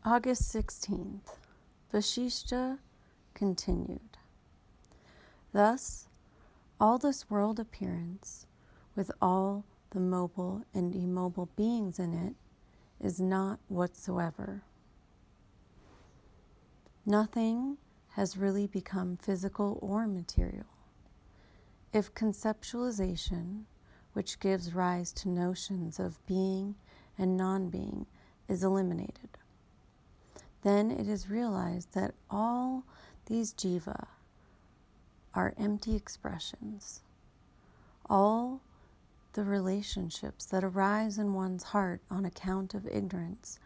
August 16th. Vasistha continued. Thus, all this world appearance, with all the mobile and immobile beings in it, is not whatsoever. Nothing has really become physical or material. If conceptualization, which gives rise to notions of being and non-being, is eliminated, then it is realized that all these jiva are empty expressions. All the relationships that arise in one's heart on account of ignorance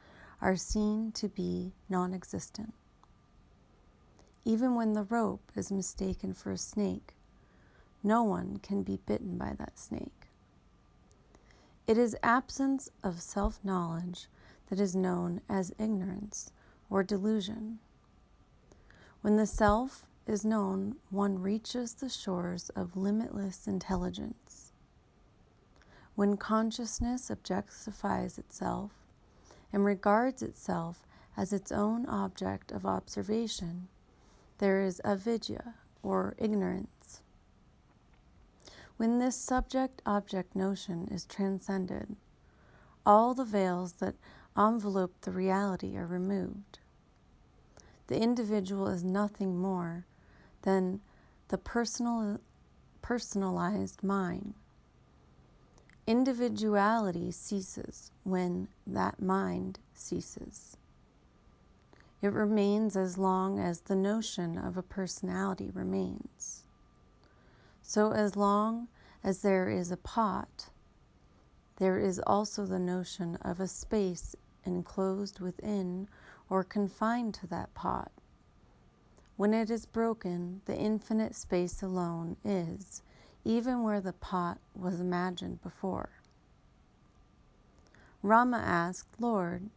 are seen to be non-existent. Even when the rope is mistaken for a snake, no one can be bitten by that snake. It is absence of self-knowledge that is known as ignorance or delusion. When the self is known, one reaches the shores of limitless intelligence. When consciousness objectifies itself and regards itself as its own object of observation, there is avidya, or ignorance. When this subject-object notion is transcended, all the veils that envelope the reality are removed. The individual is nothing more than the personalized mind. Individuality ceases when that mind ceases. It remains as long as the notion of a personality remains. So as long as there is a pot, there is also the notion of a space enclosed within or confined to that pot. When it is broken, the infinite space alone is, even where the pot was imagined before. Rama asked, Lord,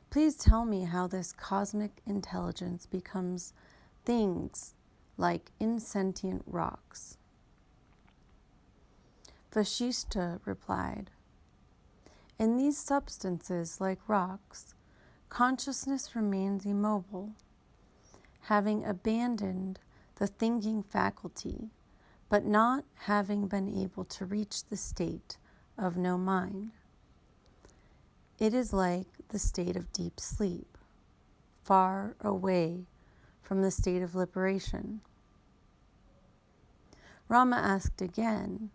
please tell me how this cosmic intelligence becomes things like insentient rocks. Vasistha replied, in these substances like rocks, consciousness remains immobile, having abandoned the thinking faculty, but not having been able to reach the state of no mind. It is like the state of deep sleep, far away from the state of liberation. Rama asked again,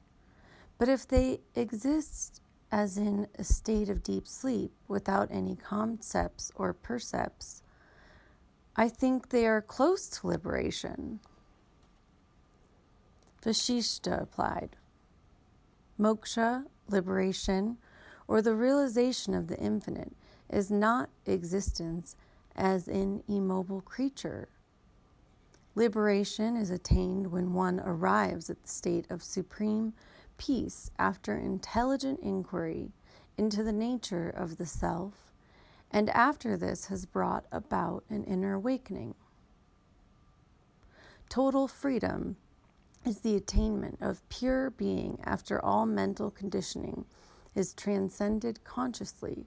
but if they exist as in a state of deep sleep without any concepts or percepts, I think they are close to liberation. Vasistha replied, moksha, liberation, or the realization of the infinite is not existence as an immobile creature. Liberation is attained when one arrives at the state of supreme peace after intelligent inquiry into the nature of the self, and after this has brought about an inner awakening. Total freedom is the attainment of pure being after all mental conditioning is transcended consciously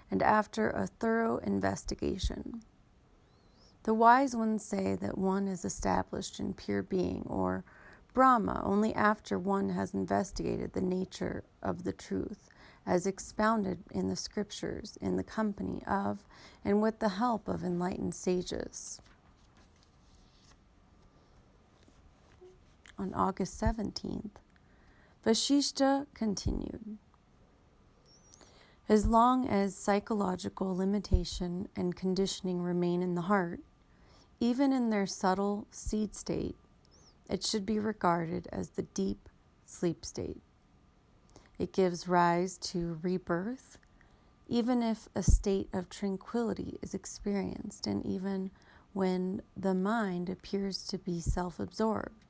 and after a thorough investigation. The wise ones say that one is established in pure being or Brahma only after one has investigated the nature of the truth as expounded in the scriptures in the company of and with the help of enlightened sages. On August 17th, Vasistha continued. As long as psychological limitation and conditioning remain in the heart, even in their subtle seed state, it should be regarded as the deep sleep state. It gives rise to rebirth, even if a state of tranquility is experienced and even when the mind appears to be self-absorbed.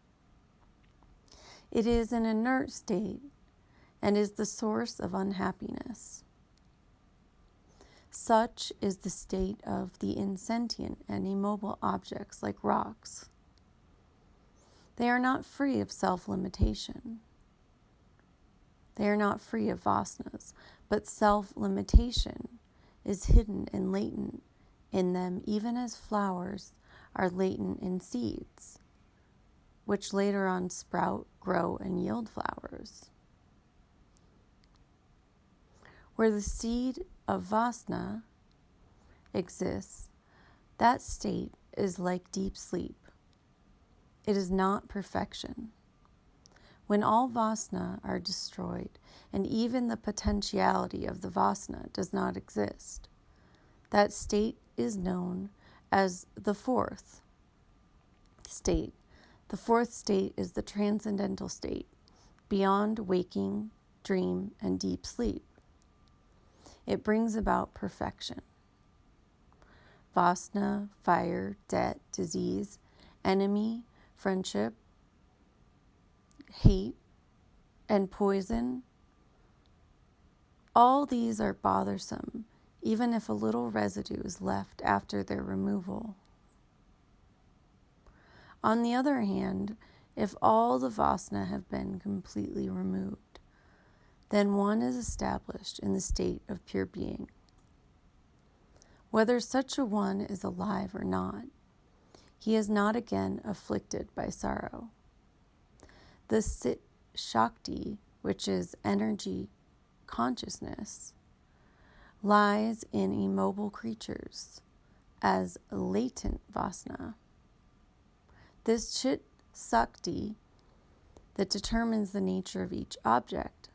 It is an inert state and is the source of unhappiness. Such is the state of the insentient and immobile objects like rocks. They are not free of self-limitation. They are not free of vasanas, but self-limitation is hidden and latent in them even as flowers are latent in seeds, which later on sprout, grow, and yield flowers. Where the seed of Vasna exists, that state is like deep sleep. It is not perfection. When all Vasna are destroyed, and even the potentiality of the Vasna does not exist, that state is known as the fourth state. The fourth state is the transcendental state, beyond waking, dream, and deep sleep. It brings about perfection. Vasna, fire, debt, disease, enemy, friendship, hate, and poison, all these are bothersome, even if a little residue is left after their removal. On the other hand, if all the Vasna have been completely removed, then one is established in the state of pure being. Whether such a one is alive or not, he is not again afflicted by sorrow. The Sit Shakti, which is energy consciousness, lies in immobile creatures as latent Vasna. This Chit Shakti that determines the nature of each object.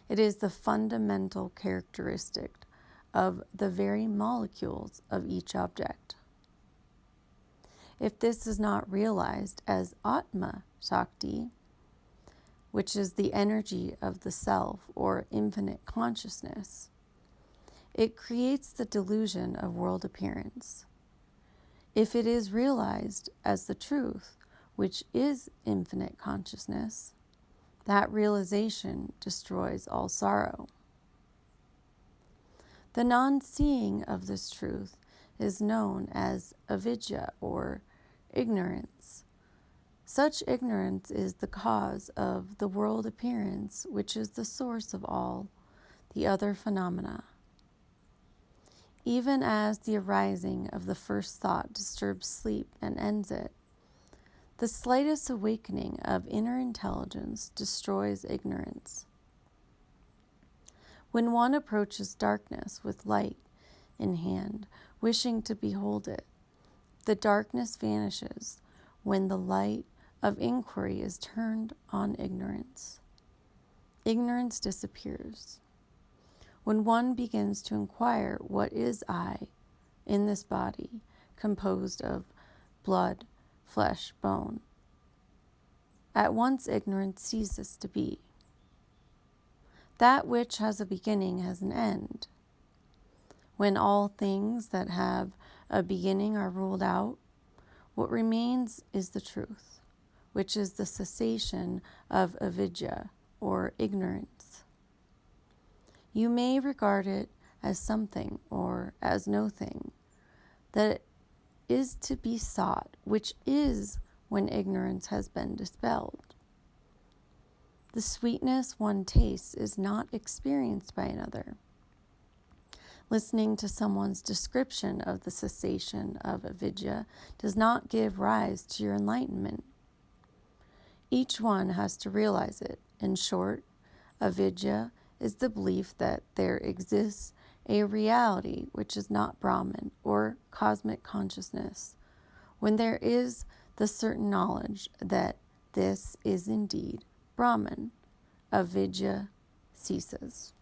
It is the fundamental characteristic of the very molecules of each object. If this is not realized as Atma Shakti, which is the energy of the self or infinite consciousness, it creates the delusion of world appearance. If it is realized as the truth, which is infinite consciousness, that realization destroys all sorrow. The non-seeing of this truth is known as avidya or ignorance. Such ignorance is the cause of the world appearance, which is the source of all the other phenomena. Even as the arising of the first thought disturbs sleep and ends it, the slightest awakening of inner intelligence destroys ignorance. When one approaches darkness with light in hand, wishing to behold it, the darkness vanishes when the light of inquiry is turned on ignorance. Ignorance disappears. When one begins to inquire, what is I in this body composed of blood, flesh, bone, at once ignorance ceases to be. That which has a beginning has an end. When all things that have a beginning are ruled out, what remains is the truth, which is the cessation of avidya, or ignorance. You may regard it as something or as no thing that is to be sought, which is when ignorance has been dispelled. The sweetness one tastes is not experienced by another. Listening to someone's description of the cessation of avidya does not give rise to your enlightenment. Each one has to realize it. In short, avidya is the belief that there exists a reality which is not Brahman or cosmic consciousness. When there is the certain knowledge that this is indeed Brahman, avidya ceases.